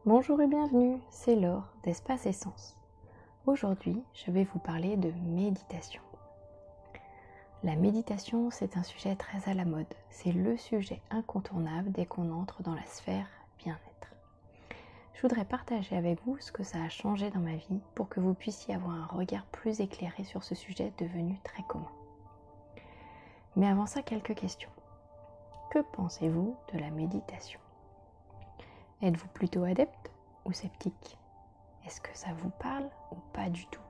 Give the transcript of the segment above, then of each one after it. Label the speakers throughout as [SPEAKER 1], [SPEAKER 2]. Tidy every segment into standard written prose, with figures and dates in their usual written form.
[SPEAKER 1] Bonjour et bienvenue, c'est Laure d'Espace Essence. Aujourd'hui, je vais vous parler de méditation. La méditation, c'est un sujet très à la mode. C'est le sujet incontournable dès qu'on entre dans la sphère bien-être. Je voudrais partager avec vous ce que ça a changé dans ma vie pour que vous puissiez avoir un regard plus éclairé sur ce sujet devenu très commun. Mais avant ça, quelques questions. Que pensez-vous de la méditation ? Êtes-vous plutôt adepte ou sceptique ? Est-ce que ça vous parle ou pas du tout ?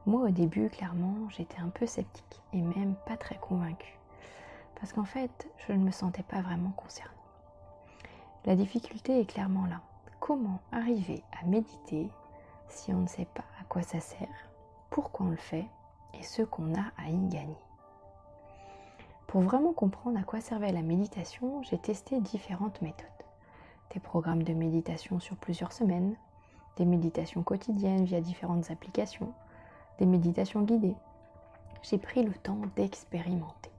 [SPEAKER 1] Moi au début, clairement, j'étais un peu sceptique et même pas très convaincue. Parce qu'en fait, je ne me sentais pas vraiment concernée. La difficulté est clairement là. Comment arriver à méditer si on ne sait pas à quoi ça sert, pourquoi on le fait et ce qu'on a à y gagner ? Pour vraiment comprendre à quoi servait la méditation, j'ai testé différentes méthodes. Des programmes de méditation sur plusieurs semaines, des méditations quotidiennes via différentes applications, des méditations guidées. J'ai pris le temps d'expérimenter.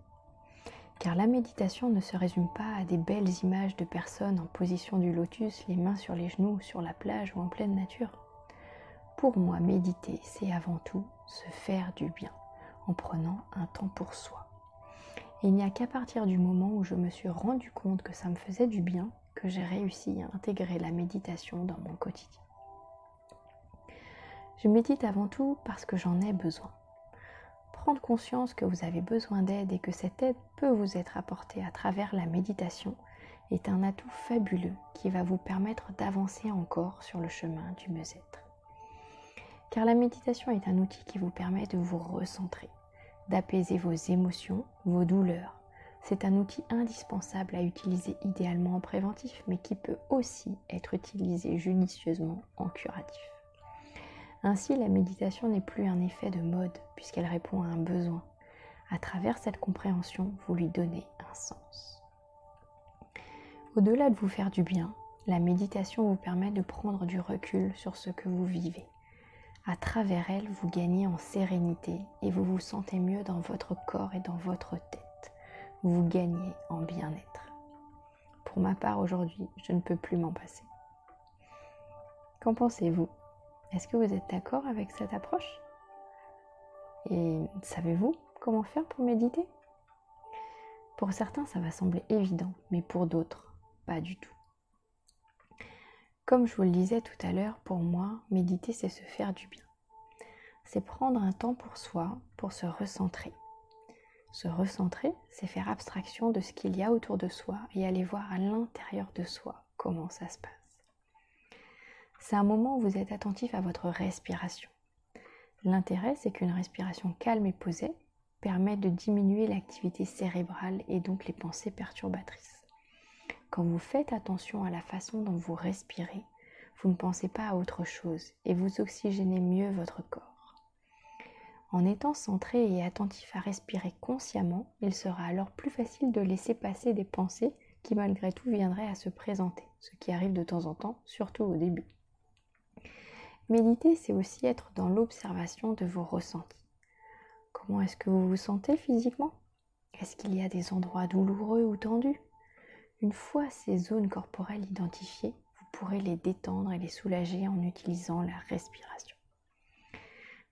[SPEAKER 1] Car la méditation ne se résume pas à des belles images de personnes en position du lotus, les mains sur les genoux, sur la plage ou en pleine nature. Pour moi, méditer, c'est avant tout se faire du bien, en prenant un temps pour soi. Et il n'y a qu'à partir du moment où je me suis rendu compte que ça me faisait du bien, que j'ai réussi à intégrer la méditation dans mon quotidien. Je médite avant tout parce que j'en ai besoin. Prendre conscience que vous avez besoin d'aide et que cette aide peut vous être apportée à travers la méditation est un atout fabuleux qui va vous permettre d'avancer encore sur le chemin du mieux-être. Car la méditation est un outil qui vous permet de vous recentrer, d'apaiser vos émotions, vos douleurs. C'est un outil indispensable à utiliser idéalement en préventif, mais qui peut aussi être utilisé judicieusement en curatif. Ainsi, la méditation n'est plus un effet de mode, puisqu'elle répond à un besoin. À travers cette compréhension, vous lui donnez un sens. Au-delà de vous faire du bien, la méditation vous permet de prendre du recul sur ce que vous vivez. À travers elle, vous gagnez en sérénité et vous vous sentez mieux dans votre corps et dans votre tête. Vous gagnez en bien-être. Pour ma part, aujourd'hui, je ne peux plus m'en passer. Qu'en pensez-vous ? Est-ce que vous êtes d'accord avec cette approche ? Et savez-vous comment faire pour méditer ? Pour certains, ça va sembler évident, mais pour d'autres, pas du tout. Comme je vous le disais tout à l'heure, pour moi, méditer, c'est se faire du bien. C'est prendre un temps pour soi, pour se recentrer. Se recentrer, c'est faire abstraction de ce qu'il y a autour de soi et aller voir à l'intérieur de soi comment ça se passe. C'est un moment où vous êtes attentif à votre respiration. L'intérêt, c'est qu'une respiration calme et posée permet de diminuer l'activité cérébrale et donc les pensées perturbatrices. Quand vous faites attention à la façon dont vous respirez, vous ne pensez pas à autre chose et vous oxygénez mieux votre corps. En étant centré et attentif à respirer consciemment, il sera alors plus facile de laisser passer des pensées qui malgré tout viendraient à se présenter, ce qui arrive de temps en temps, surtout au début. Méditer, c'est aussi être dans l'observation de vos ressentis. Comment est-ce que vous vous sentez physiquement ? Est-ce qu'il y a des endroits douloureux ou tendus ? Une fois ces zones corporelles identifiées, vous pourrez les détendre et les soulager en utilisant la respiration.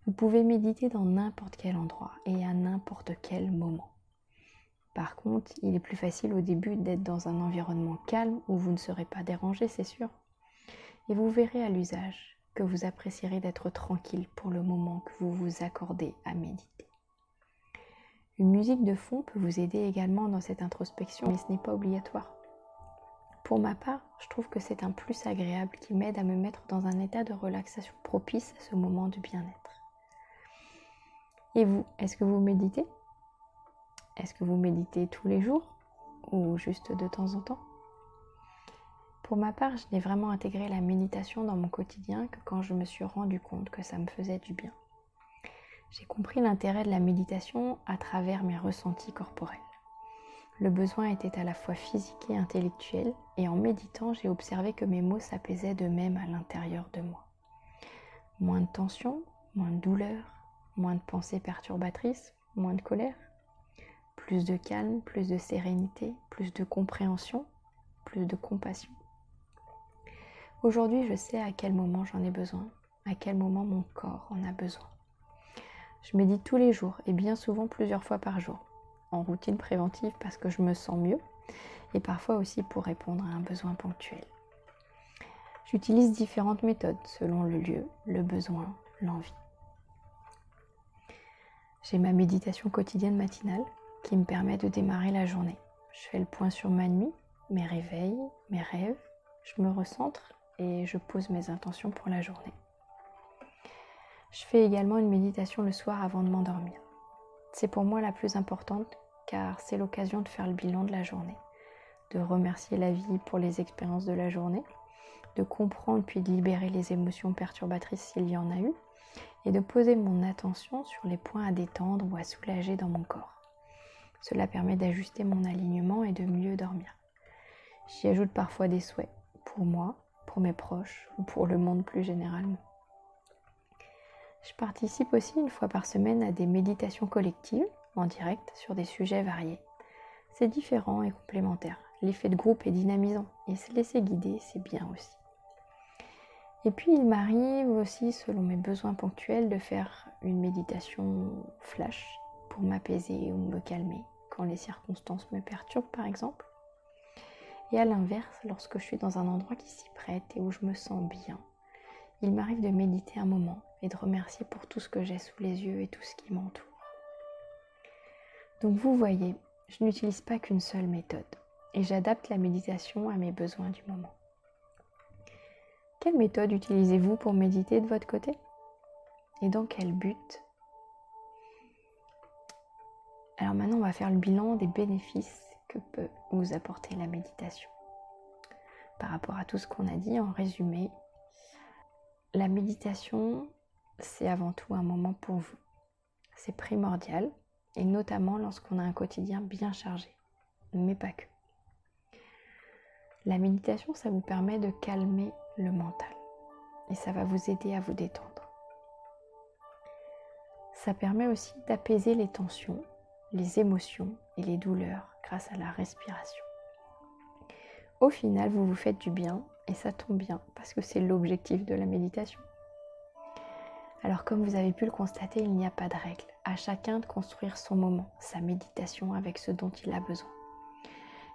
[SPEAKER 1] Vous pouvez méditer dans n'importe quel endroit et à n'importe quel moment. Par contre, il est plus facile au début d'être dans un environnement calme où vous ne serez pas dérangé, c'est sûr. Et vous verrez à l'usage que vous apprécierez d'être tranquille pour le moment que vous vous accordez à méditer. Une musique de fond peut vous aider également dans cette introspection, mais ce n'est pas obligatoire. Pour ma part, je trouve que c'est un plus agréable qui m'aide à me mettre dans un état de relaxation propice à ce moment de bien-être. Et vous, est-ce que vous méditez ? Est-ce que vous méditez tous les jours ou juste de temps en temps ? Pour ma part, je n'ai vraiment intégré la méditation dans mon quotidien que quand je me suis rendu compte que ça me faisait du bien. J'ai compris l'intérêt de la méditation à travers mes ressentis corporels. Le besoin était à la fois physique et intellectuel, et en méditant, j'ai observé que mes mots s'apaisaient d'eux-mêmes à l'intérieur de moi. Moins de tension, moins de douleur, moins de pensées perturbatrices, moins de colère, plus de calme, plus de sérénité, plus de compréhension, plus de compassion. Aujourd'hui, je sais à quel moment j'en ai besoin, à quel moment mon corps en a besoin. Je médite tous les jours et bien souvent plusieurs fois par jour, en routine préventive parce que je me sens mieux et parfois aussi pour répondre à un besoin ponctuel. J'utilise différentes méthodes selon le lieu, le besoin, l'envie. J'ai ma méditation quotidienne matinale qui me permet de démarrer la journée. Je fais le point sur ma nuit, mes réveils, mes rêves, je me recentre et je pose mes intentions pour la journée. Je fais également une méditation le soir avant de m'endormir. C'est pour moi la plus importante car c'est l'occasion de faire le bilan de la journée, de remercier la vie pour les expériences de la journée, de comprendre puis de libérer les émotions perturbatrices s'il y en a eu, et de poser mon attention sur les points à détendre ou à soulager dans mon corps. Cela permet d'ajuster mon alignement et de mieux dormir. J'y ajoute parfois des souhaits, pour moi, pour mes proches ou pour le monde plus généralement. Je participe aussi une fois par semaine à des méditations collectives, en direct, sur des sujets variés. C'est différent et complémentaire. L'effet de groupe est dynamisant et se laisser guider, c'est bien aussi. Et puis il m'arrive aussi, selon mes besoins ponctuels, de faire une méditation flash pour m'apaiser ou me calmer quand les circonstances me perturbent par exemple. Et à l'inverse, lorsque je suis dans un endroit qui s'y prête et où je me sens bien, il m'arrive de méditer un moment et de remercier pour tout ce que j'ai sous les yeux et tout ce qui m'entoure. Donc vous voyez, je n'utilise pas qu'une seule méthode et j'adapte la méditation à mes besoins du moment. Quelle méthode utilisez-vous pour méditer de votre côté? Et dans quel but? Alors maintenant, on va faire le bilan des bénéfices que peut vous apporter la méditation. Par rapport à tout ce qu'on a dit, en résumé, la méditation, c'est avant tout un moment pour vous. C'est primordial, et notamment lorsqu'on a un quotidien bien chargé, mais pas que. La méditation, ça vous permet de calmer le mental et ça va vous aider à vous détendre. Ça permet aussi d'apaiser les tensions, les émotions et les douleurs grâce à la respiration. Au final, vous vous faites du bien et ça tombe bien parce que c'est l'objectif de la méditation. Alors comme vous avez pu le constater, il n'y a pas de règle. À chacun de construire son moment, sa méditation avec ce dont il a besoin.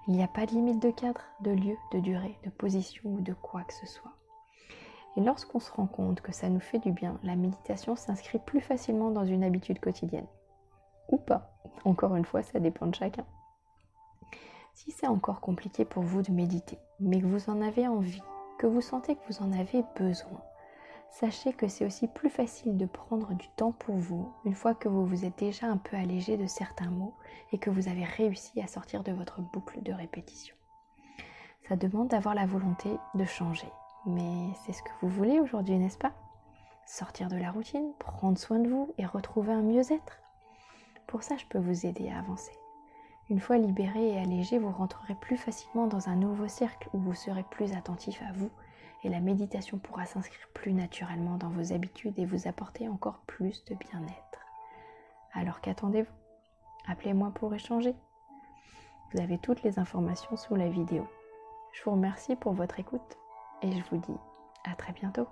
[SPEAKER 1] Il n'y a pas de limite de cadre, de lieu, de durée, de position ou de quoi que ce soit. Et lorsqu'on se rend compte que ça nous fait du bien, la méditation s'inscrit plus facilement dans une habitude quotidienne. Ou pas. Encore une fois, ça dépend de chacun. Si c'est encore compliqué pour vous de méditer, mais que vous en avez envie, que vous sentez que vous en avez besoin, sachez que c'est aussi plus facile de prendre du temps pour vous une fois que vous vous êtes déjà un peu allégé de certains mots et que vous avez réussi à sortir de votre boucle de répétition. Ça demande d'avoir la volonté de changer, mais c'est ce que vous voulez aujourd'hui, n'est-ce pas? Sortir de la routine, prendre soin de vous et retrouver un mieux-être. Pour ça, je peux vous aider à avancer. Une fois libéré et allégé, vous rentrerez plus facilement dans un nouveau cercle où vous serez plus attentif à vous et la méditation pourra s'inscrire plus naturellement dans vos habitudes et vous apporter encore plus de bien-être. Alors qu'attendez-vous? Appelez-moi pour échanger. Vous avez toutes les informations sous la vidéo. Je vous remercie pour votre écoute et je vous dis à très bientôt.